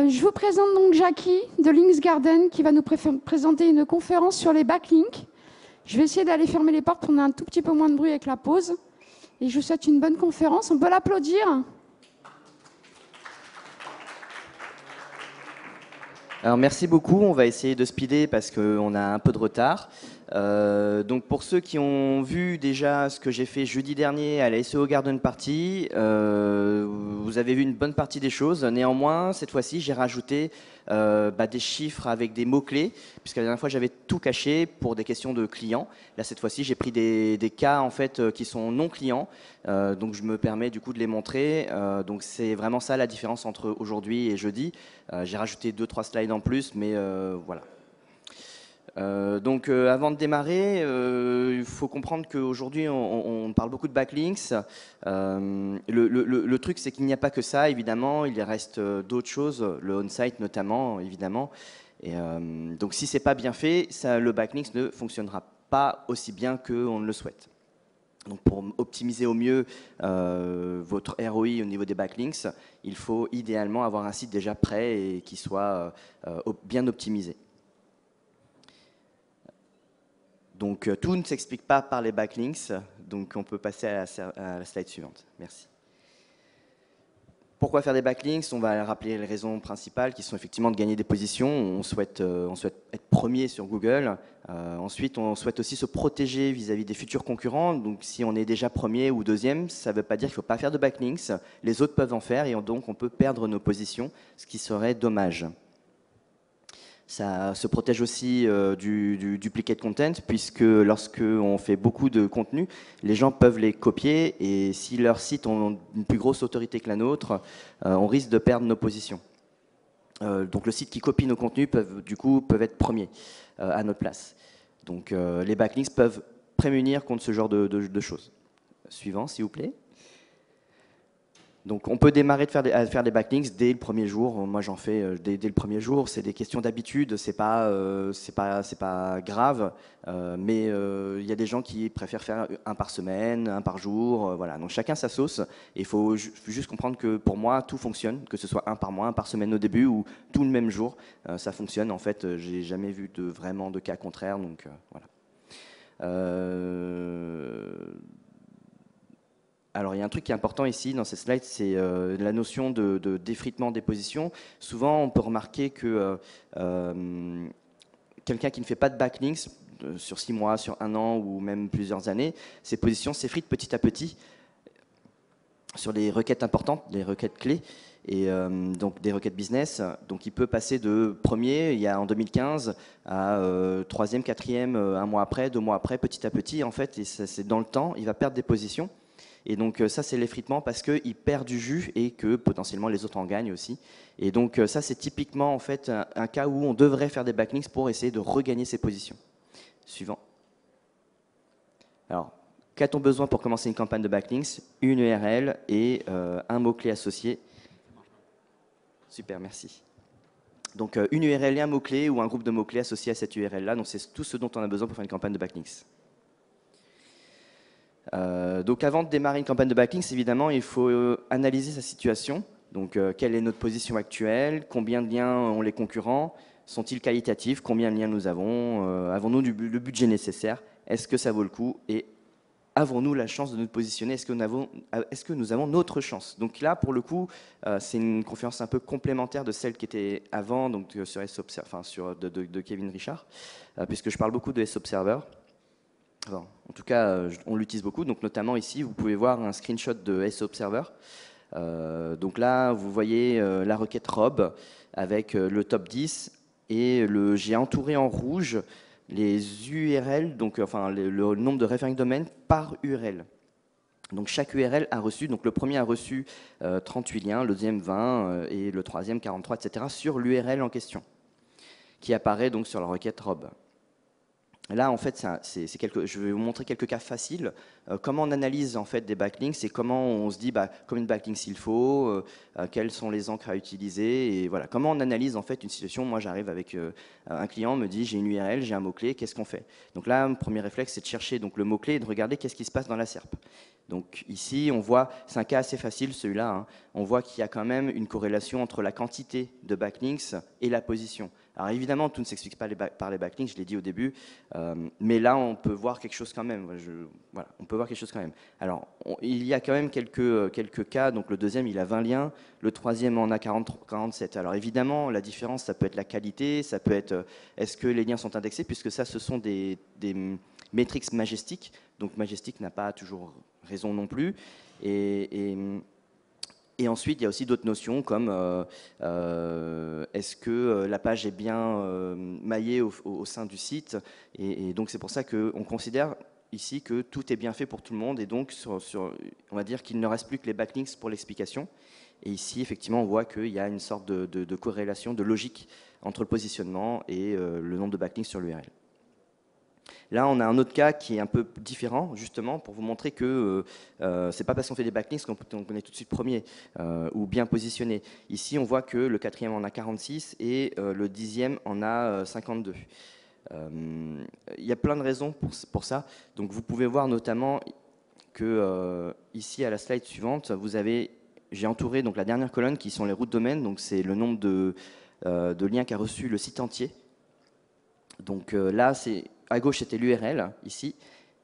Je vous présente donc Jackie de Links Garden qui va nous présenter une conférence sur les backlinks. Je vais essayer d'aller fermer les portes pour qu'on ait un tout petit peu moins de bruit avec la pause. Et je vous souhaite une bonne conférence. On peut l'applaudir. Alors merci beaucoup, on va essayer de speeder parce qu'on a un peu de retard. Donc pour ceux qui ont vu déjà ce que j'ai fait jeudi dernier à la SEO Garden Party, vous avez vu une bonne partie des choses. Néanmoins, cette fois-ci, j'ai rajouté des chiffres avec des mots-clés, puisque la dernière fois, j'avais tout caché pour des questions de clients. Là, cette fois-ci, j'ai pris des cas en fait, qui sont non clients, donc je me permets du coup de les montrer. Donc c'est vraiment ça la différence entre aujourd'hui et jeudi. J'ai rajouté 2-3 slides en plus, mais voilà. Donc avant de démarrer, il faut comprendre qu'aujourd'hui on parle beaucoup de backlinks. Le truc c'est qu'il n'y a pas que ça, évidemment, il reste d'autres choses, le on-site notamment, évidemment. Et, donc si c'est pas bien fait, le backlinks ne fonctionnera pas aussi bien qu'on le souhaite. Donc pour optimiser au mieux votre ROI au niveau des backlinks, il faut idéalement avoir un site déjà prêt et qui soit bien optimisé. Donc tout ne s'explique pas par les backlinks, donc on peut passer à la slide suivante. Merci. Pourquoi faire des backlinks? On va rappeler les raisons principales qui sont effectivement de gagner des positions. On souhaite être premier sur Google. Ensuite, on souhaite aussi se protéger vis-à-vis des futurs concurrents. Donc si on est déjà premier ou deuxième, ça ne veut pas dire qu'il ne faut pas faire de backlinks. Les autres peuvent en faire et donc on peut perdre nos positions, ce qui serait dommage. Ça se protège aussi du duplicate content, puisque lorsque on fait beaucoup de contenu, les gens peuvent les copier et si leurs sites ont une plus grosse autorité que la nôtre, on risque de perdre nos positions. Donc le site qui copie nos contenus peuvent être premiers à notre place. Donc les backlinks peuvent prémunir contre ce genre de choses. Suivant, s'il vous plaît. Donc on peut démarrer à faire des backlinks dès le premier jour. Moi j'en fais dès le premier jour. C'est des questions d'habitude, c'est pas grave. Mais il y a des gens qui préfèrent faire un par semaine, un par jour. Voilà. Donc chacun sa sauce. Et il faut juste comprendre que pour moi tout fonctionne, que ce soit un par mois, un par semaine au début ou tout le même jour, ça fonctionne. En fait, j'ai jamais vu vraiment de cas contraires. Donc voilà. Alors, il y a un truc qui est important ici dans ces slides, c'est la notion de d'effritement des positions. Souvent, on peut remarquer que quelqu'un qui ne fait pas de backlinks sur 6 mois, sur 1 an ou même plusieurs années, ses positions s'effritent petit à petit sur les requêtes importantes, les requêtes clés, et donc des requêtes business. Donc, il peut passer de premier, en 2015, à 3e, 4e, 1 mois après, 2 mois après, petit à petit, en fait, et c'est dans le temps, il va perdre des positions. Et donc ça, c'est l'effritement parce qu'il perd du jus et que potentiellement les autres en gagnent aussi. Et donc ça, c'est typiquement en fait un cas où on devrait faire des backlinks pour essayer de regagner ses positions. Suivant. Alors, qu'a-t-on besoin pour commencer une campagne de backlinks? Une URL et un mot-clé associé. Super, merci. Donc une URL et un mot-clé ou un groupe de mots-clés associés à cette URL-là. Donc c'est tout ce dont on a besoin pour faire une campagne de backlinks. Donc avant de démarrer une campagne de backlinks, évidemment, il faut analyser sa situation. Donc quelle est notre position actuelle? Combien de liens ont les concurrents? Sont-ils qualitatifs? Combien de liens nous avons? Avons-nous le budget nécessaire? Est-ce que ça vaut le coup? Et avons-nous la chance de nous positionner? Est-ce que nous avons notre chance? Donc là, pour le coup, c'est une conférence un peu complémentaire de celle qui était avant, donc sur de Kevin Richard, puisque je parle beaucoup de S-Observer. En tout cas, on l'utilise beaucoup. Donc, notamment ici, vous pouvez voir un screenshot de S-Observer. Donc là, vous voyez la requête robe avec le top 10 et j'ai entouré en rouge les URL, donc le nombre de referring domain par URL. Donc chaque URL a reçu, donc le premier a reçu 38 liens, le deuxième 20 et le troisième 43, etc. sur l'URL en question, qui apparaît donc sur la requête robe. Là, en fait, je vais vous montrer quelques cas faciles. Comment on analyse en fait des backlinks et comment on se dit combien de backlinks il faut, quels sont les encres à utiliser et voilà. Comment on analyse en fait une situation. Moi, j'arrive avec un client, me dit j'ai une URL, j'ai un mot clé, qu'est-ce qu'on fait? Donc là, mon premier réflexe, c'est de chercher donc le mot clé et de regarder qu'est-ce qui se passe dans la SERP. Donc ici, on voit, c'est un cas assez facile celui-là, hein. On voit qu'il y a quand même une corrélation entre la quantité de backlinks et la position. Alors évidemment, tout ne s'explique pas par les backlinks, je l'ai dit au début, mais là, on peut voir quelque chose quand même. Voilà, on peut voir quelque chose quand même. Alors, il y a quand même quelques cas. Donc le deuxième, il a 20 liens, le troisième en a 47. Alors évidemment, la différence, ça peut être la qualité, ça peut être est-ce que les liens sont indexés, puisque ça, ce sont des métriques Majestic. Donc Majestic n'a pas toujours raison non plus. Et ensuite, il y a aussi d'autres notions comme est-ce que la page est bien maillée au sein du site. Et donc c'est pour ça qu'on considère ici que tout est bien fait pour tout le monde. Et donc on va dire qu'il ne reste plus que les backlinks pour l'explication. Et ici, effectivement, on voit qu'il y a une sorte de corrélation, de logique entre le positionnement et le nombre de backlinks sur l'URL. Là, on a un autre cas qui est un peu différent, justement, pour vous montrer que c'est pas parce qu'on fait des backlinks qu'on est tout de suite premier ou bien positionné. Ici, on voit que le quatrième en a 46 et le dixième en a 52. Il y a plein de raisons pour ça. Donc, vous pouvez voir notamment que ici, à la slide suivante, j'ai entouré donc la dernière colonne qui sont les routes de domaine. Donc, c'est le nombre de liens qu'a reçu le site entier. Donc là, à gauche, c'était l'URL, ici,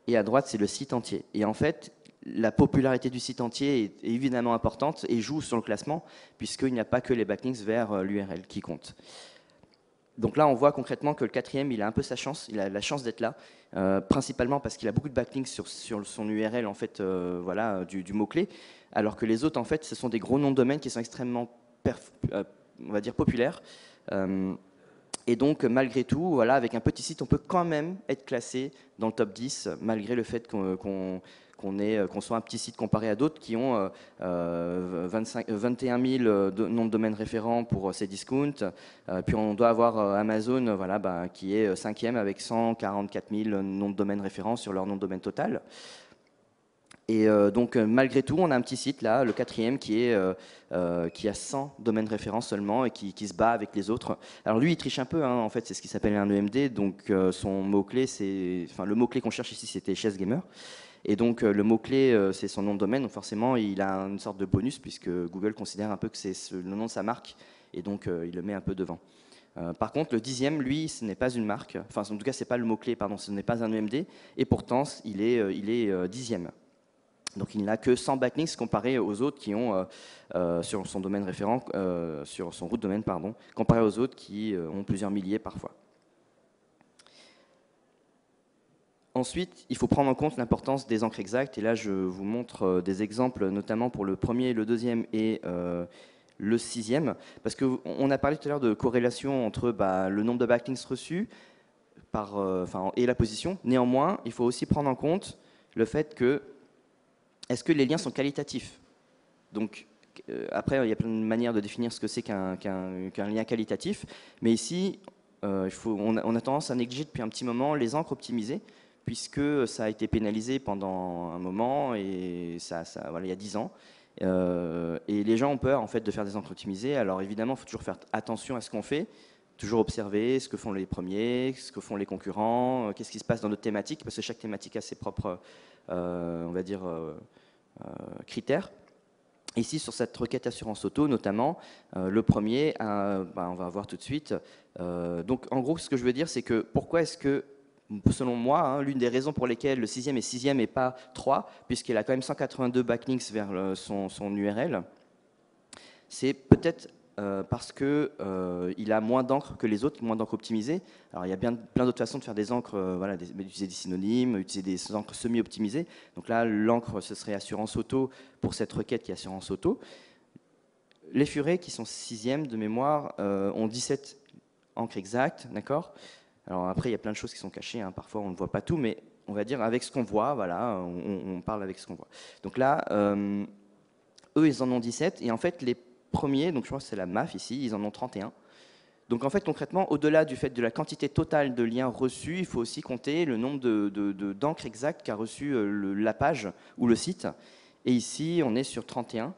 et à droite, c'est le site entier. Et en fait, la popularité du site entier est évidemment importante et joue sur le classement, puisqu'il n'y a pas que les backlinks vers l'URL qui comptent. Donc là, on voit concrètement que le quatrième, il a un peu sa chance, il a la chance d'être là, principalement parce qu'il a beaucoup de backlinks sur son URL, en fait, voilà, du mot-clé, alors que les autres, en fait, ce sont des gros noms de domaine qui sont extrêmement, on va dire, populaires. Et donc, malgré tout, voilà, avec un petit site, on peut quand même être classé dans le top 10, malgré le fait qu'on soit un petit site comparé à d'autres qui ont 21 000 noms de domaines référents pour Cdiscount. Puis on doit avoir Amazon, voilà, qui est cinquième avec 144 000 noms de domaines référents sur leur nom de domaine total. Et donc, malgré tout, on a un petit site là, le quatrième, qui a 100 domaines références seulement et qui se bat avec les autres. Alors lui, il triche un peu, hein, en fait, c'est ce qui s'appelle un EMD. Donc, son mot-clé, le mot-clé qu'on cherche ici, c'était Chess Gamer. Et donc, le mot-clé, c'est son nom de domaine. Donc, forcément, il a une sorte de bonus puisque Google considère un peu que c'est le nom de sa marque. Et donc, il le met un peu devant. Par contre, le dixième, lui, ce n'est pas une marque. Enfin, en tout cas, c'est pas le mot-clé, pardon, ce n'est pas un EMD. Et pourtant, il est dixième. Donc il n'a que 100 backlinks comparé aux autres qui ont, sur son domaine référent, sur son route domaine, pardon, comparé aux autres qui ont plusieurs milliers parfois. Ensuite, il faut prendre en compte l'importance des encres exactes. Et là, je vous montre des exemples, notamment pour le premier, le deuxième et le sixième. Parce qu'on a parlé tout à l'heure de corrélation entre le nombre de backlinks reçus et la position. Néanmoins, il faut aussi prendre en compte le fait que est-ce que les liens sont qualitatifs? Donc, après, il y a plein de manières de définir ce que c'est qu'un lien qualitatif. Mais ici, on a tendance à négliger depuis un petit moment les encres optimisées, puisque ça a été pénalisé pendant un moment, et voilà, il y a 10 ans. Et les gens ont peur en fait, de faire des encres optimisées. Alors évidemment, il faut toujours faire attention à ce qu'on fait. Toujours observer ce que font les premiers, ce que font les concurrents, qu'est-ce qui se passe dans notre thématique, parce que chaque thématique a ses propres, on va dire, critères. Ici, sur cette requête assurance auto, notamment, le premier, on va voir tout de suite. Donc, en gros, ce que je veux dire, c'est que pourquoi est-ce que, selon moi, hein, l'une des raisons pour lesquelles le sixième est sixième et pas 3, puisqu'il a quand même 182 backlinks vers son URL, c'est peut-être parce qu'il a moins d'encre que les autres, moins d'encre optimisée. Alors il y a plein d'autres façons de faire des encres, voilà, utiliser des synonymes, utiliser des encres semi-optimisées. Donc là, l'encre, ce serait assurance auto pour cette requête qui est assurance auto. Les furets, qui sont sixième de mémoire, ont 17 encres exactes, d'accord. Alors après, il y a plein de choses qui sont cachées, hein. Parfois on ne voit pas tout, mais on va dire avec ce qu'on voit, voilà, on parle avec ce qu'on voit. Donc là, eux, ils en ont 17, et en fait, les premiers, donc je crois que c'est la MAF ici, ils en ont 31. Donc en fait, concrètement, au-delà du fait de la quantité totale de liens reçus, il faut aussi compter le nombre d'encres exactes qu'a reçu la page ou le site. Et ici, on est sur 31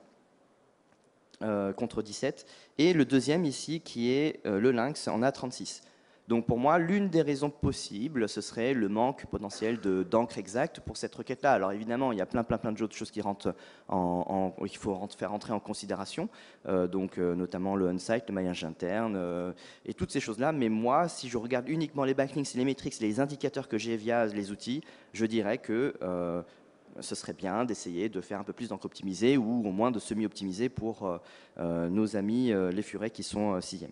contre 17. Et le deuxième ici, qui est le Lynx, en a 36. Donc pour moi, l'une des raisons possibles, ce serait le manque potentiel d'encre exacte pour cette requête-là. Alors évidemment, il y a plein d'autres choses qui rentrent qu'il faut faire rentrer en considération, notamment le on-site, le maillage interne et toutes ces choses-là. Mais moi, si je regarde uniquement les backlinks, les métriques, les indicateurs que j'ai via les outils, je dirais que ce serait bien d'essayer de faire un peu plus d'encre optimisée ou au moins de semi-optimiser pour nos amis les furets qui sont sixième.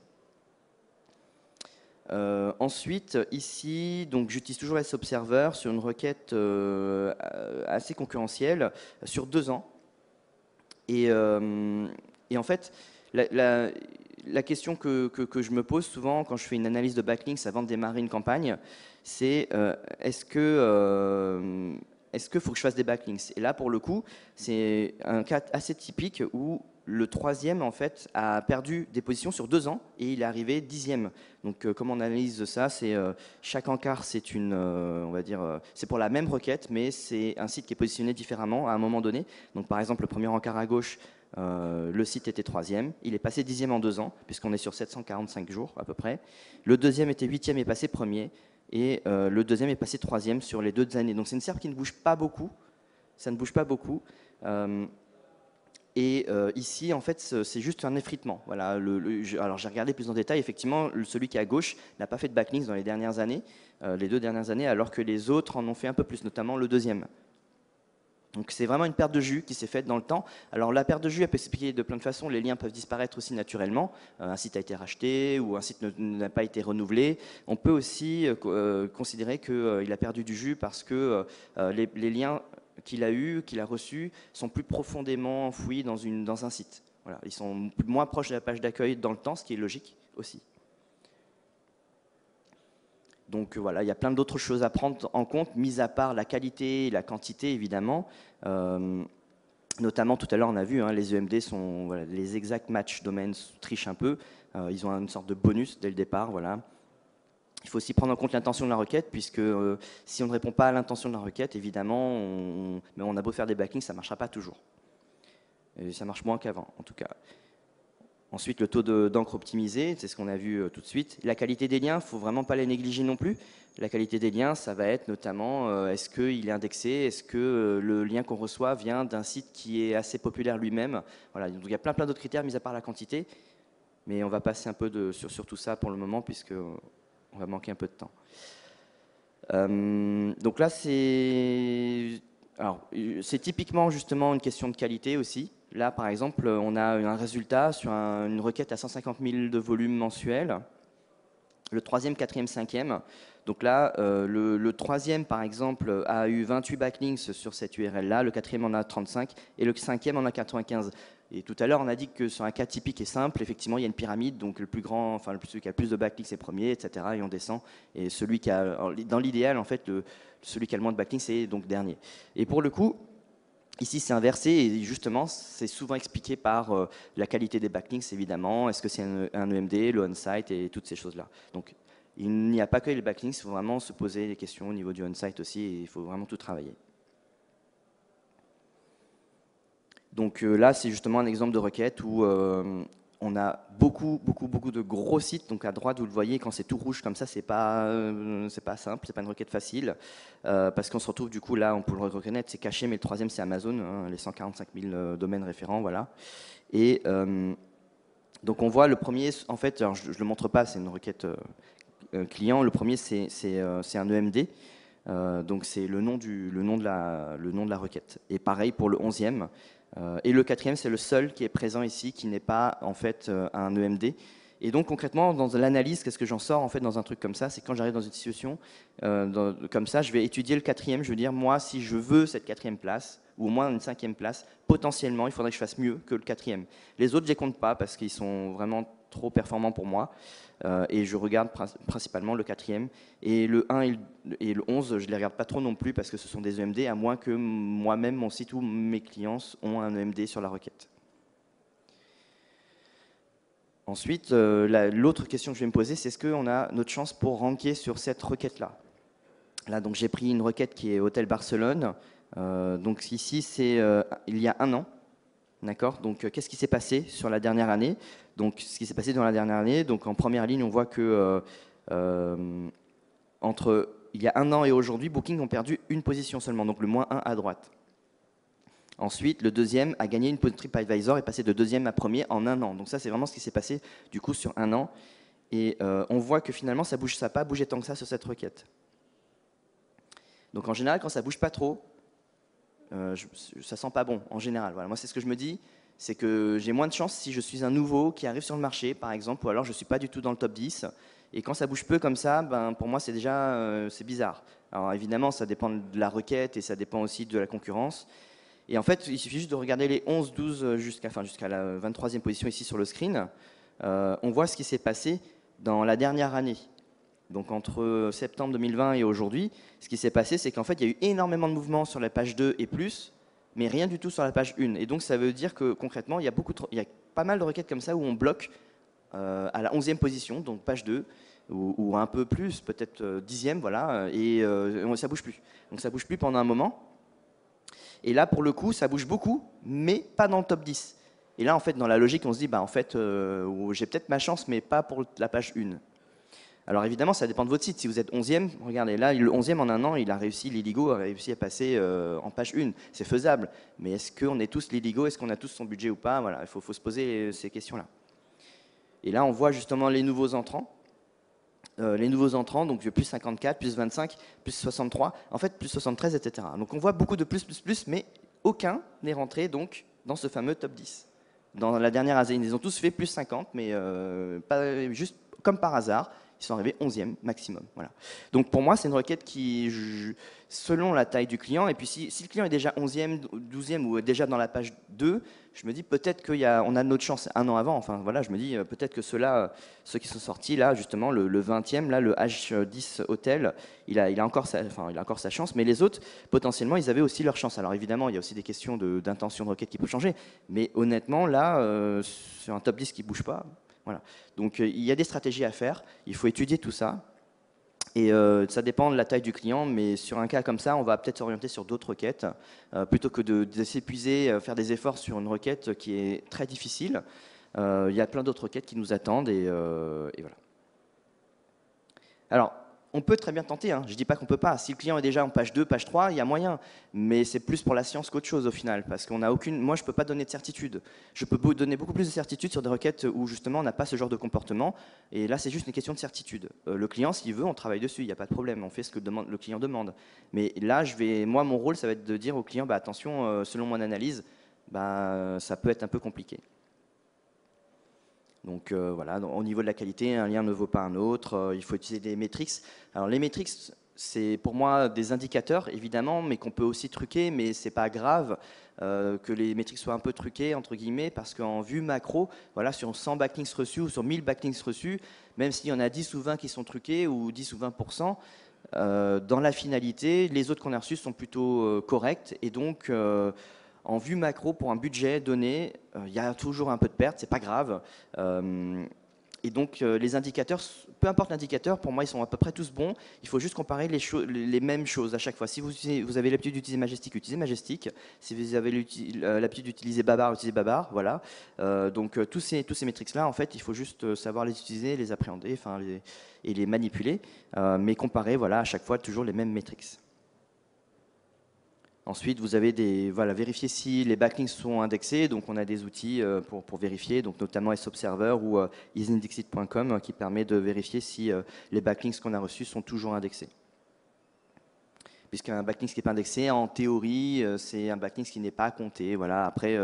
Ensuite, ici, donc j'utilise toujours S-Observer sur une requête assez concurrentielle sur 2 ans. Et en fait, la question que je me pose souvent quand je fais une analyse de backlinks avant de démarrer une campagne, c'est est-ce que faut que je fasse des backlinks? Et là, pour le coup, c'est un cas assez typique où le troisième, en fait, a perdu des positions sur 2 ans et il est arrivé 10e. Donc, comment on analyse ça? C'est chaque encart, c'est on va dire, c'est pour la même requête, mais c'est un site qui est positionné différemment à un moment donné. Donc, par exemple, le premier encart à gauche, le site était 3e, il est passé 10e en 2 ans, puisqu'on est sur 745 jours à peu près. Le deuxième était 8e et passé premier, et le deuxième est passé 3e sur les 2 années. Donc, c'est une SERP qui ne bouge pas beaucoup. Ça ne bouge pas beaucoup. Ici, en fait, c'est juste un effritement. Voilà, alors, j'ai regardé plus en détail. Effectivement, celui qui est à gauche n'a pas fait de backlinks dans les dernières années, les 2 dernières années, alors que les autres en ont fait un peu plus, notamment le deuxième. Donc, c'est vraiment une perte de jus qui s'est faite dans le temps. Alors, la perte de jus, elle peut s'expliquer de plein de façons. Les liens peuvent disparaître aussi naturellement. Un site a été racheté ou un site n'a pas été renouvelé. On peut aussi considérer qu'il a perdu du jus parce que les liens qu'il a reçus sont plus profondément enfouis dans un site. Voilà, ils sont moins proches de la page d'accueil dans le temps, ce qui est logique aussi. Donc voilà, il y a plein d'autres choses à prendre en compte, mis à part la qualité et la quantité, évidemment. Notamment, tout à l'heure, on a vu, les EMD sont les exact match domains trichent un peu. Ils ont une sorte de bonus dès le départ. Voilà. Il faut aussi prendre en compte l'intention de la requête, puisque si on ne répond pas à l'intention de la requête, évidemment, on a beau faire des backlinks, ça ne marchera pas toujours. Et ça marche moins qu'avant, en tout cas. Ensuite, le taux d'encre optimisé, c'est ce qu'on a vu tout de suite. La qualité des liens, il ne faut vraiment pas les négliger non plus. La qualité des liens, ça va être notamment, est-ce qu'il est indexé? Est-ce que le lien qu'on reçoit vient d'un site qui est assez populaire lui-même? Voilà, donc il y a plein d'autres critères, mis à part la quantité. Mais on va passer un peu sur tout ça pour le moment, puisqu'on va manquer un peu de temps. Donc là, c'est typiquement justement une question de qualité aussi. Là, par exemple, on a un résultat sur une requête à 150 000 de volume mensuel. Le troisième, quatrième, cinquième. Donc là, le troisième, par exemple, a eu 28 backlinks sur cette URL-là. Le quatrième en a 35 et le cinquième en a 95. Et tout à l'heure, on a dit que sur un cas typique et simple, effectivement, il y a une pyramide. Donc le plus grand, enfin celui qui a le plus de backlinks est premier, etc. Et on descend. Et celui qui a, dans l'idéal, en fait, celui qui a le moins de backlinks, c'est donc dernier. Et pour le coup, ici, c'est inversé et justement, c'est souvent expliqué par la qualité des backlinks, évidemment. Est-ce que c'est un EMD, le on-site et toutes ces choses-là. Donc, il n'y a pas que les backlinks, il faut vraiment se poser des questions au niveau du on-site aussi et il faut vraiment tout travailler. Donc là, c'est justement un exemple de requête où on a beaucoup de gros sites. Donc à droite, vous le voyez, quand c'est tout rouge comme ça, c'est pas simple, c'est pas une requête facile, parce qu'on se retrouve du coup là, on peut le reconnaître, c'est caché, mais le troisième c'est Amazon, les 145 000 domaines référents, voilà. Et donc on voit le premier, en fait, alors je le montre pas, c'est une requête client. Le premier c'est un EMD. Donc c'est le nom de la requête. Et pareil pour le 11e. Et le quatrième, c'est le seul qui est présent ici, qui n'est pas en fait un EMD. Et donc concrètement, dans l'analyse, qu'est-ce que j'en sors en fait dans un truc comme ça? C'est quand j'arrive dans une situation comme ça, je vais étudier le quatrième. Je veux dire, moi, si je veux cette quatrième place, ou au moins une cinquième place, potentiellement, il faudrait que je fasse mieux que le quatrième. Les autres, je les compte pas parce qu'ils sont vraiment trop performants pour moi. Et je regarde principalement le quatrième. Et le 1 et le 11, je ne les regarde pas trop non plus parce que ce sont des EMD, à moins que moi-même, mon site ou mes clients ont un EMD sur la requête. Ensuite, l'autre question que je vais me poser, c'est est-ce qu'on a notre chance pour ranker sur cette requête-là? Là, donc j'ai pris une requête qui est Hôtel Barcelone. Donc ici, c'est il y a 1 an. D'accord. Donc, qu'est-ce qui s'est passé sur la dernière année? Donc, ce qui s'est passé dans la dernière année, donc en première ligne, on voit que Entre il y a un an et aujourd'hui, Booking ont perdu une position seulement, donc le -1 à droite. Ensuite, le deuxième a gagné une position, TripAdvisor est passé de deuxième à premier en un an. Donc ça, c'est vraiment ce qui s'est passé du coup sur un an. Et on voit que finalement, ça n'a pas bougé tant que ça sur cette requête. Donc en général, quand ça bouge pas trop, ça sent pas bon, en général. Voilà. Moi, c'est ce que je me dis, c'est que j'ai moins de chance si je suis un nouveau qui arrive sur le marché, par exemple, ou alors je ne suis pas du tout dans le top 10. Et quand ça bouge peu comme ça, ben, pour moi, c'est déjà c'est bizarre. Alors évidemment, ça dépend de la requête et ça dépend aussi de la concurrence. Et en fait, il suffit juste de regarder les 11, 12 jusqu'à la 23e position ici sur le screen. On voit ce qui s'est passé dans la dernière année. Donc entre septembre 2020 et aujourd'hui, ce qui s'est passé, c'est qu'en fait, il y a eu énormément de mouvements sur la page 2 et plus, mais rien du tout sur la page 1. Et donc, ça veut dire que concrètement, il y a pas mal de requêtes comme ça où on bloque à la 11e position, donc page 2, ou un peu plus, peut-être 10e, voilà, et ça bouge plus. Donc ça bouge plus pendant un moment. Et là, pour le coup, ça bouge beaucoup, mais pas dans le top 10. Et là, en fait, dans la logique, on se dit, bah, en fait, j'ai peut-être ma chance, mais pas pour la page 1. Alors évidemment, ça dépend de votre site. Si vous êtes 11e, regardez, là, le 11e en un an, l'Illigo a réussi à passer en page 1. C'est faisable. Mais est-ce qu'on est tous l'Illigo? Est-ce qu'on a tous son budget ou pas? Voilà, il faut se poser ces questions-là. Et là, on voit justement les nouveaux entrants. Donc plus 54, plus 25, plus 63, en fait plus 73, etc. Donc on voit beaucoup de plus, mais aucun n'est rentré donc dans ce fameux top 10. Dans la dernière année, ils ont tous fait plus 50, mais pas, juste comme par hasard, ils sont arrivés 11e maximum. Voilà. Donc pour moi, c'est une requête qui, selon la taille du client, et puis si le client est déjà 11e, 12e ou déjà dans la page 2, je me dis peut-être qu'on a notre chance un an avant. Enfin voilà, je me dis peut-être que ceux qui sont sortis là, justement, le 20e, là, le H10 Hotel, il a encore sa chance, mais les autres, potentiellement, ils avaient aussi leur chance. Alors évidemment, il y a aussi des questions d'intention de requête qui peuvent changer, mais honnêtement, là, sur un top 10 qui ne bouge pas, voilà. Donc il y a des stratégies à faire, il faut étudier tout ça. Et ça dépend de la taille du client, mais sur un cas comme ça, on va peut-être s'orienter sur d'autres requêtes, plutôt que de s'épuiser, faire des efforts sur une requête qui est très difficile. Il y a plein d'autres requêtes qui nous attendent, et voilà. Alors, on peut très bien tenter, hein. Je ne dis pas qu'on ne peut pas. Si le client est déjà en page 2, page 3, il y a moyen. Mais c'est plus pour la science qu'autre chose au final. Parce qu'on n'a aucune. Moi, je ne peux pas donner de certitude. Je peux donner beaucoup plus de certitude sur des requêtes où justement on n'a pas ce genre de comportement. Et là, c'est juste une question de certitude. Le client, s'il veut, on travaille dessus, il n'y a pas de problème. On fait ce que le client demande. Mais là, moi, mon rôle, ça va être de dire au client, bah, attention, selon mon analyse, bah, ça peut être un peu compliqué. Donc voilà, au niveau de la qualité, un lien ne vaut pas un autre, il faut utiliser des métriques. Alors les métriques, c'est pour moi des indicateurs, évidemment, mais qu'on peut aussi truquer, mais c'est pas grave que les métriques soient un peu truquées, entre guillemets, parce qu'en vue macro, voilà, sur 100 backlinks reçus ou sur 1000 backlinks reçus, même s'il y en a 10 ou 20 qui sont truqués, ou 10 ou 20%, dans la finalité, les autres qu'on a reçus sont plutôt corrects, et donc en vue macro, pour un budget donné, il y a toujours un peu de perte, c'est pas grave. Et donc les indicateurs, peu importe l'indicateur, pour moi ils sont à peu près tous bons. Il faut juste comparer les mêmes choses à chaque fois. Si vous avez l'habitude d'utiliser Majestic, utilisez Majestic. Si vous avez l'habitude d'utiliser Babar, utilisez Babar. Voilà. Donc tous ces métriques-là, en fait, il faut juste savoir les utiliser, les appréhender, et les manipuler, mais comparer, voilà, à chaque fois toujours les mêmes métriques. Ensuite, vous avez vérifier si les backlinks sont indexés. Donc, on a des outils pour vérifier, donc notamment SObserver ou isindexit.com qui permet de vérifier si les backlinks qu'on a reçus sont toujours indexés. Puisqu'un backlink qui n'est pas indexé, en théorie, c'est un backlink qui n'est pas compté. Voilà. Après,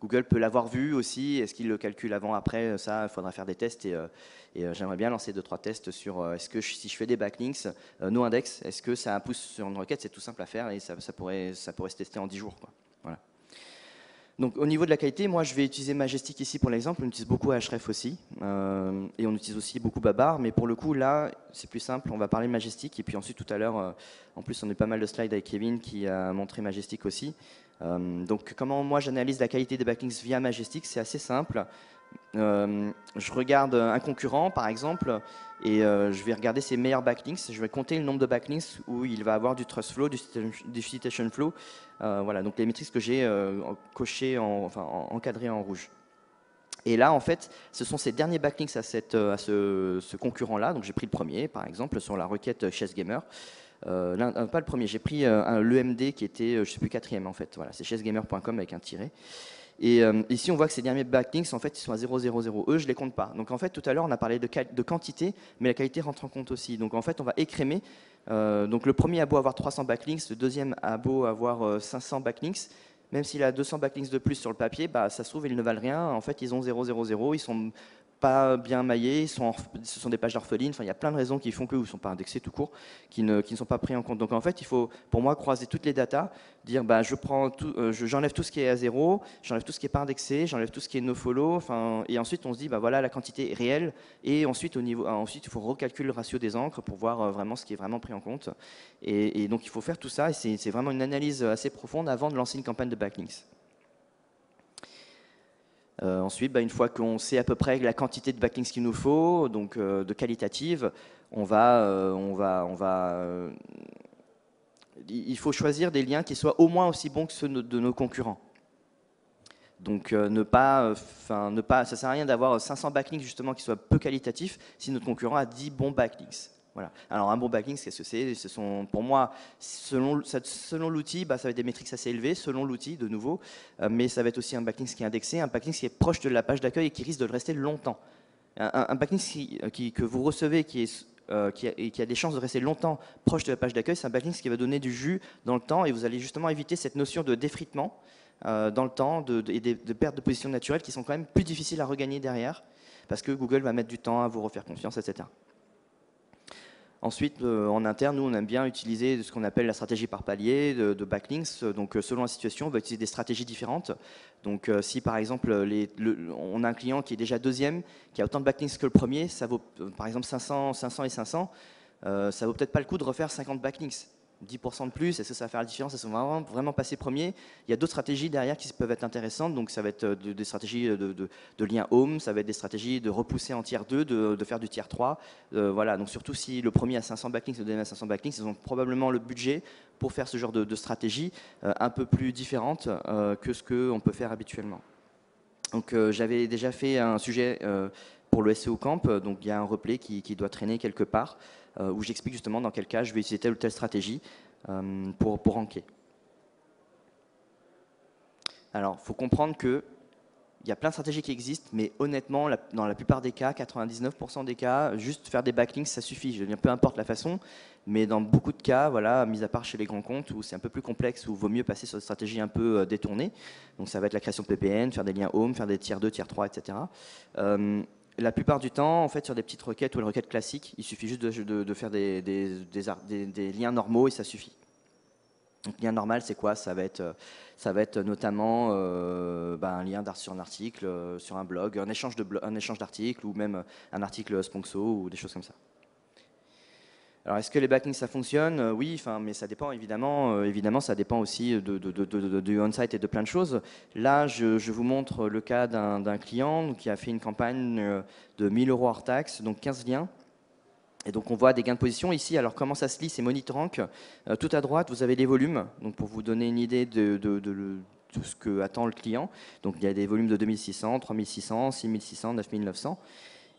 Google peut l'avoir vu aussi. Est-ce qu'il le calcule avant, après? Ça, il faudra faire des tests. Et j'aimerais bien lancer 2-3 tests sur est-ce que si je fais des backlinks no index, est-ce que ça pousse sur une requête? C'est tout simple à faire et ça pourrait se tester en 10 jours, quoi. Voilà. Donc au niveau de la qualité, moi je vais utiliser Majestic ici pour l'exemple, on utilise beaucoup Href aussi, et on utilise aussi beaucoup Babar, mais pour le coup là c'est plus simple, on va parler de Majestic, et puis ensuite tout à l'heure, en plus on a eu pas mal de slides avec Kevin qui a montré Majestic aussi. Donc comment moi j'analyse la qualité des backlinks via Majestic, c'est assez simple. Je regarde un concurrent par exemple et je vais regarder ses meilleurs backlinks, je vais compter le nombre de backlinks où il va avoir du trust flow, du citation flow, voilà, donc les métriques que j'ai cochées, encadrées en rouge. Et là, en fait, ce sont ces derniers backlinks à ce concurrent-là. Donc, j'ai pris le premier, par exemple, sur la requête chessgamer. Pas le premier, j'ai pris l'EMD qui était, je ne sais plus, quatrième, en fait. Voilà, c'est chessgamer.com avec un tiret. Et ici, on voit que ces derniers backlinks, en fait, ils sont à 0,00. Eux, je ne les compte pas. Donc, en fait, tout à l'heure, on a parlé de quantité, mais la qualité rentre en compte aussi. Donc, en fait, on va écrémer. Donc, le premier a beau avoir 300 backlinks, le deuxième a beau avoir 500 backlinks. Même s'il a 200 backlinks de plus sur le papier, bah, ça se trouve, ils ne valent rien. En fait, ils ont 0,00. Ils sont pas bien maillés, ce sont des pages orphelines. Enfin, il y a plein de raisons qui font qu'ils ne sont pas indexés tout court, qui ne sont pas pris en compte. Donc en fait, il faut, pour moi, croiser toutes les datas, dire bah, j'enlève tout ce qui est à zéro, j'enlève tout ce qui n'est pas indexé, j'enlève tout ce qui est nofollow. Enfin, et ensuite, on se dit bah, voilà la quantité réelle. Et ensuite, ensuite, il faut recalculer le ratio des encres pour voir vraiment ce qui est vraiment pris en compte. Et donc, il faut faire tout ça. Et c'est vraiment une analyse assez profonde avant de lancer une campagne de backlinks. Ensuite, une fois qu'on sait à peu près la quantité de backlinks qu'il nous faut, donc de qualitative, il faut choisir des liens qui soient au moins aussi bons que ceux de nos concurrents. Donc ça ne sert à rien d'avoir 500 backlinks justement qui soient peu qualitatifs si notre concurrent a 10 bons backlinks. Voilà. Alors un bon backlink, qu'est-ce que c'est? Ce sont, pour moi, selon l'outil, ça va être des métriques assez élevées, selon l'outil de nouveau, mais ça va être aussi un backlink qui est indexé, un backlink qui est proche de la page d'accueil et qui risque de le rester longtemps. Un backlink que vous recevez qui a des chances de rester longtemps proche de la page d'accueil, c'est un backlink qui va donner du jus dans le temps et vous allez justement éviter cette notion de défritement dans le temps et de perte de position naturelle qui sont quand même plus difficiles à regagner derrière parce que Google va mettre du temps à vous refaire confiance, etc. Ensuite, en interne, nous, on aime bien utiliser ce qu'on appelle la stratégie par palier de backlinks. Donc, selon la situation, on va utiliser des stratégies différentes. Donc, si par exemple, on a un client qui est déjà deuxième, qui a autant de backlinks que le premier, ça vaut par exemple 500 et 500, ça vaut peut-être pas le coup de refaire 50 backlinks. 10% de plus, est-ce que ça va faire la différence? Est-ce qu'on va vraiment passer premier? Il y a d'autres stratégies derrière qui peuvent être intéressantes. Donc, ça va être des stratégies de lien home, ça va être des stratégies de repousser en tiers 2, de faire du tiers 3. Voilà. Donc, surtout si le premier a 500 backlinks, le deuxième a 500 backlinks, ils ont probablement le budget pour faire ce genre de stratégie un peu plus différente que ce qu'on peut faire habituellement. Donc, j'avais déjà fait un sujet pour le SEO Camp. Donc, il y a un replay qui doit traîner quelque part où j'explique justement dans quel cas je vais utiliser telle ou telle stratégie pour ranker. Alors, il faut comprendre qu'il y a plein de stratégies qui existent, mais honnêtement, dans la plupart des cas, 99% des cas, juste faire des backlinks, ça suffit. Je veux dire, peu importe la façon, mais dans beaucoup de cas, voilà, mis à part chez les grands comptes où c'est un peu plus complexe, où il vaut mieux passer sur des stratégies un peu détournées. Donc, ça va être la création de PPN, faire des liens home, faire des tiers 2, tiers 3, etc. La plupart du temps, en fait, sur des petites requêtes ou les requêtes classiques, il suffit juste de faire des liens normaux et ça suffit. Donc, lien normal, c'est quoi? Ça va être notamment un lien sur un article, sur un blog, un échange d'articles ou même un article sponsor ou des choses comme ça. Alors, est-ce que les backlinks, ça fonctionne? Oui, mais ça dépend évidemment. Évidemment, ça dépend aussi du on-site et de plein de choses. Là, je vous montre le cas d'un client qui a fait une campagne de 1 000 € hors taxe, donc 15 liens. Et donc, on voit des gains de position ici. Alors, comment ça se lit? C'est MonitorRank. Tout à droite, vous avez les volumes. Donc, pour vous donner une idée de ce que attend le client. Donc, il y a des volumes de 2600, 3600, 6600, 9900.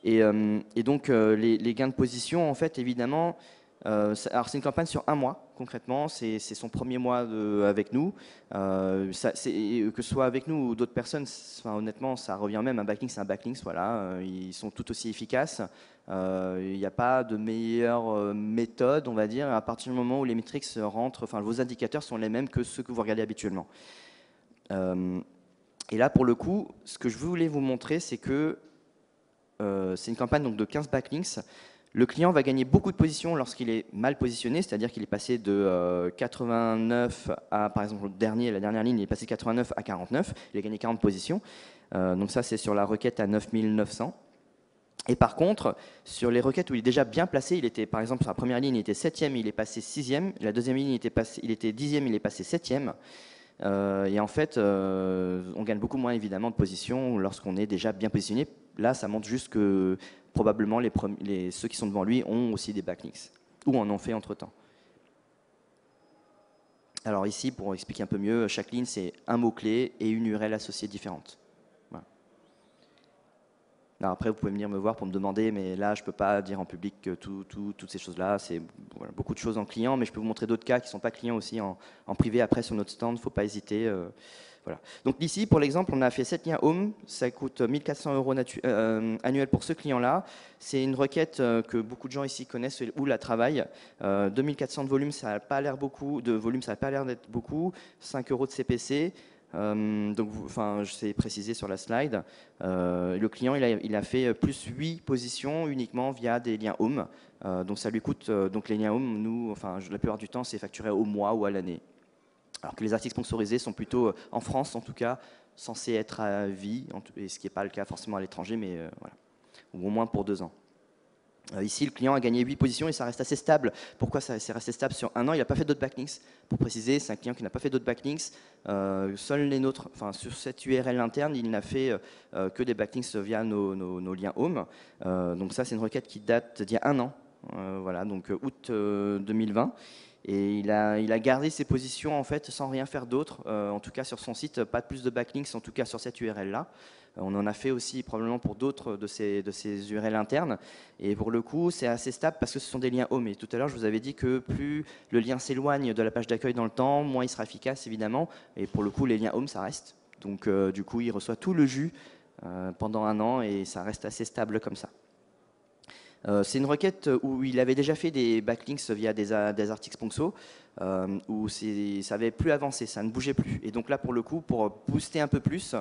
Et donc, les gains de position, en fait, évidemment, alors c'est une campagne sur un mois, concrètement, c'est son premier mois avec nous. Que ce soit avec nous ou d'autres personnes, honnêtement, ça revient même, un backlink, c'est un backlink, voilà, ils sont tout aussi efficaces. Il n'y a pas de meilleure méthode, on va dire, à partir du moment où les metrics rentrent, vos indicateurs sont les mêmes que ceux que vous regardez habituellement. Et là, pour le coup, ce que je voulais vous montrer, c'est que c'est une campagne donc, de 15 backlinks. Le client va gagner beaucoup de positions lorsqu'il est mal positionné, c'est-à-dire qu'il est passé de 89 à, par exemple, la dernière ligne, il est passé de 89 à 49, il a gagné 40 positions. Donc ça, c'est sur la requête à 9900. Et par contre, sur les requêtes où il est déjà bien placé, il était, par exemple, sur la première ligne, il était 7e, il est passé 6e. La deuxième ligne, il était 10e, il est passé 7e. Et en fait, on gagne beaucoup moins évidemment de position lorsqu'on est déjà bien positionné. Là, ça montre juste que probablement ceux qui sont devant lui ont aussi des backlinks ou en ont fait entre-temps. Alors ici, pour expliquer un peu mieux, chaque ligne, c'est un mot-clé et une URL associée différente. Voilà. Alors après, vous pouvez venir me voir pour me demander, mais là, je ne peux pas dire en public que toutes ces choses-là. C'est voilà, beaucoup de choses en client, mais je peux vous montrer d'autres cas qui ne sont pas clients aussi en privé après sur notre stand. Il ne faut pas hésiter. Voilà. Donc ici, pour l'exemple, on a fait 7 liens Home. Ça coûte 1 400 € annuels pour ce client-là. C'est une requête que beaucoup de gens ici connaissent ou la travaillent. 2400 de volume, ça n'a pas l'air beaucoup. De volume, ça n'a pas l'air d'être beaucoup. 5 € de CPC. Donc, enfin, je sais préciser sur la slide. Le client, il a fait plus 8 positions uniquement via des liens Home. Donc ça lui coûte. Donc les liens Home, nous, enfin, la plupart du temps, c'est facturé au mois ou à l'année. Alors que les articles sponsorisés sont plutôt, en France en tout cas, censés être à vie, et ce qui n'est pas le cas forcément à l'étranger, mais voilà, ou au moins pour 2 ans. Ici, le client a gagné 8 positions et ça reste assez stable. Pourquoi ça c'est resté stable sur 1 an? Il n'a pas fait d'autres backlinks. Pour préciser, c'est un client qui n'a pas fait d'autres backlinks. Seuls les nôtres, enfin, sur cette URL interne, il n'a fait que des backlinks via nos liens Home. Donc ça, c'est une requête qui date d'il y a 1 an, voilà, donc août 2020. Et il a gardé ses positions en fait sans rien faire d'autre, en tout cas sur son site, pas plus de backlinks, en tout cas sur cette URL-là. On en a fait aussi probablement pour d'autres de ces URL internes. Et pour le coup, c'est assez stable parce que ce sont des liens Home. Et tout à l'heure, je vous avais dit que plus le lien s'éloigne de la page d'accueil dans le temps, moins il sera efficace évidemment. Et pour le coup, les liens Home, ça reste. Donc du coup, il reçoit tout le jus pendant 1 an et ça reste assez stable comme ça. C'est une requête où il avait déjà fait des backlinks via des articles sponsor, où ça n'avait plus avancé, ça ne bougeait plus. Et donc là, pour le coup, pour booster un peu plus,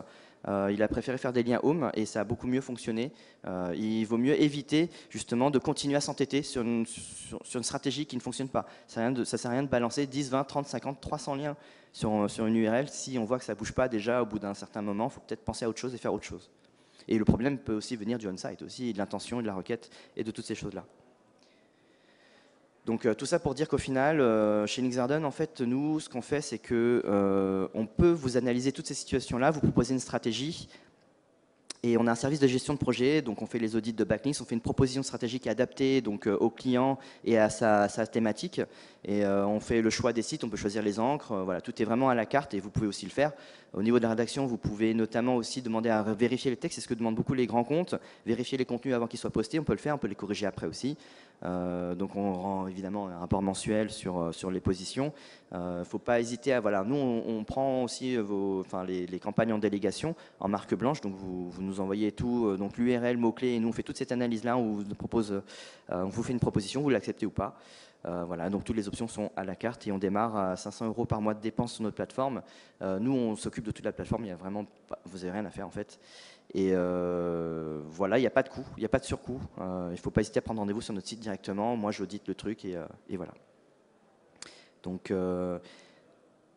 il a préféré faire des liens Home et ça a beaucoup mieux fonctionné. Il vaut mieux éviter justement de continuer à s'entêter sur une stratégie qui ne fonctionne pas. Ça ne sert à rien de balancer 10, 20, 30, 50, 300 liens sur une URL. Si on voit que ça ne bouge pas déjà au bout d'un certain moment, il faut peut-être penser à autre chose et faire autre chose. Et le problème peut aussi venir du on-site, aussi, de l'intention, de la requête et de toutes ces choses-là. Donc tout ça pour dire qu'au final, chez Nixarden, en fait, nous, ce qu'on fait, c'est que on peut vous analyser toutes ces situations-là, vous proposer une stratégie. Et on a un service de gestion de projet, donc on fait les audits de backlinks, on fait une proposition stratégique adaptée donc, au client et à sa thématique. Et on fait le choix des sites, on peut choisir les encres, voilà, tout est vraiment à la carte et vous pouvez aussi le faire. Au niveau de la rédaction, vous pouvez notamment aussi demander à vérifier les textes, c'est ce que demandent beaucoup les grands comptes, vérifier les contenus avant qu'ils soient postés, on peut le faire, on peut les corriger après aussi. Donc on rend évidemment un rapport mensuel sur les positions. Il ne faut pas hésiter à... Voilà, nous, on prend aussi les campagnes en délégation en marque blanche, donc vous nous envoyez tout, donc l'URL, mots-clés, et nous on fait toute cette analyse-là, on vous fait une proposition, vous l'acceptez ou pas. Voilà, donc toutes les options sont à la carte et on démarre à 500 € par mois de dépenses sur notre plateforme. Nous, on s'occupe de toute la plateforme, il y a vraiment vous n'avez rien à faire en fait. Et voilà, il n'y a pas de coût, il n'y a pas de surcoût. Il ne faut pas hésiter à prendre rendez-vous sur notre site directement. Moi, j'audite le truc et voilà. Donc,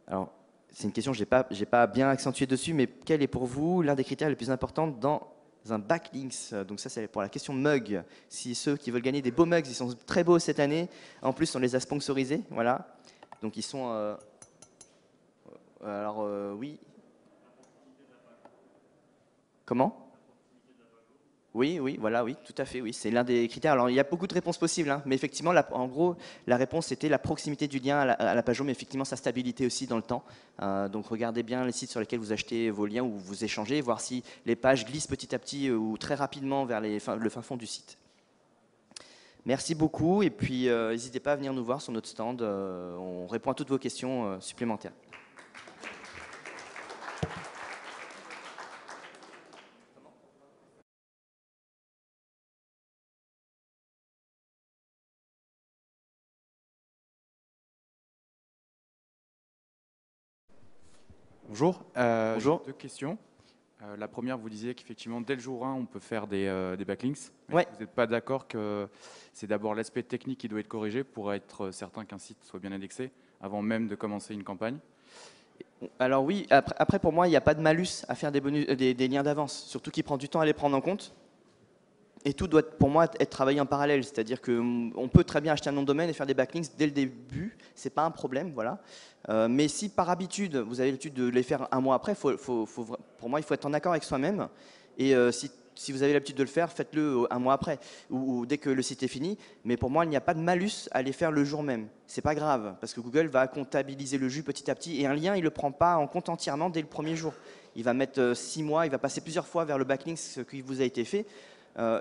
alors, c'est une question que je n'ai pas bien accentué dessus, mais quel est pour vous l'un des critères les plus importants dans un backlinks? Donc ça, c'est pour la question mug. Si ceux qui veulent gagner des beaux mugs, ils sont très beaux cette année. En plus, on les a sponsorisés, voilà. Donc ils sont... alors, oui. Comment? Oui, oui, voilà, oui, tout à fait, oui, c'est l'un des critères. Alors, il y a beaucoup de réponses possibles, hein, mais effectivement, en gros, la réponse était la proximité du lien à la page home, mais effectivement sa stabilité aussi dans le temps. Donc, regardez bien les sites sur lesquels vous achetez vos liens ou vous échangez, voir si les pages glissent petit à petit ou très rapidement vers le fin fond du site. Merci beaucoup, et puis n'hésitez pas à venir nous voir sur notre stand. On répond à toutes vos questions supplémentaires. Bonjour. Bonjour. J'ai 2 questions. La première, vous disiez qu'effectivement, dès le jour 1, on peut faire des backlinks. Ouais. Vous n'êtes pas d'accord que c'est d'abord l'aspect technique qui doit être corrigé pour être certain qu'un site soit bien indexé avant même de commencer une campagne? Alors oui, après pour moi, il n'y a pas de malus à faire des liens d'avance, surtout qui prend du temps à les prendre en compte. Et tout doit, pour moi, être travaillé en parallèle. C'est-à-dire qu'on peut très bien acheter un nom de domaine et faire des backlinks dès le début. Ce n'est pas un problème, voilà. Mais si par habitude, vous avez l'habitude de les faire un mois après, pour moi, il faut être en accord avec soi-même. Et si vous avez l'habitude de le faire, faites-le un mois après ou dès que le site est fini. Mais pour moi, il n'y a pas de malus à les faire le jour même. C'est pas grave parce que Google va comptabiliser le jus petit à petit et un lien, il ne le prend pas en compte entièrement dès le premier jour. il va mettre 6 mois, il va passer plusieurs fois vers le backlink, ce qui vous a été fait.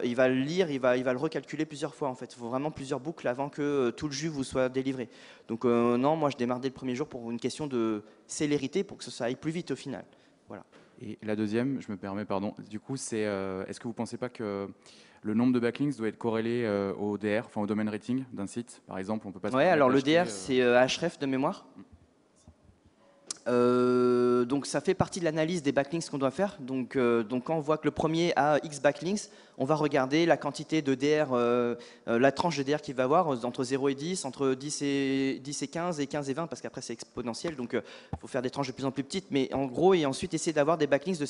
Il va le lire, il va le recalculer plusieurs fois en fait. Il faut vraiment plusieurs boucles avant que tout le jus vous soit délivré. Donc non, moi je démarre dès le premier jour pour une question de célérité, pour que ça aille plus vite au final. Voilà. Et la deuxième, je me permets, pardon, du coup, c'est est-ce que vous ne pensez pas que le nombre de backlinks doit être corrélé au DR, enfin au domain rating d'un site, par exemple, on peut pas se Ouais, permettre alors le d'acheter, DR c'est href de mémoire. Donc ça fait partie de l'analyse des backlinks qu'on doit faire. Donc quand on voit que le premier a X backlinks, on va regarder la quantité de DR, la tranche de DR qu'il va avoir entre 0 et 10, entre 10 et 15 et 15 et 20, parce qu'après c'est exponentiel, donc il faut faire des tranches de plus en plus petites, mais en gros, et ensuite essayer d'avoir des backlinks de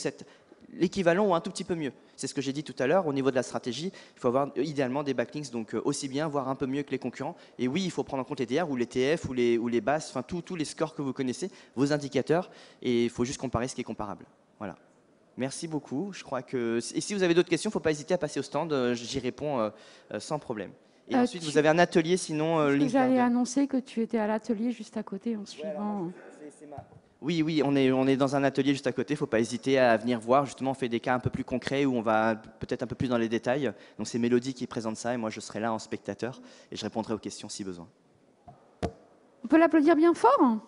l'équivalent ou un tout petit peu mieux. C'est ce que j'ai dit tout à l'heure, au niveau de la stratégie, il faut avoir idéalement des backlinks donc aussi bien, voire un peu mieux que les concurrents. Et oui, il faut prendre en compte les DR ou les TF ou les basses, enfin tous les scores que vous connaissez, vos indicateurs, et il faut juste comparer ce qui est comparable. Voilà. Merci beaucoup. Je crois que et si vous avez d'autres questions, il ne faut pas hésiter à passer au stand, j'y réponds sans problème. Et ensuite, vous avez un atelier sinon Parce que Links j'allais Garden. annoncer que tu étais à l'atelier juste à côté en suivant. Oui, on est dans un atelier juste à côté. Il ne faut pas hésiter à venir voir. Justement, on fait des cas un peu plus concrets où on va peut-être un peu plus dans les détails. Donc c'est Mélodie qui présente ça et moi je serai là en spectateur et je répondrai aux questions si besoin. On peut l'applaudir bien fort.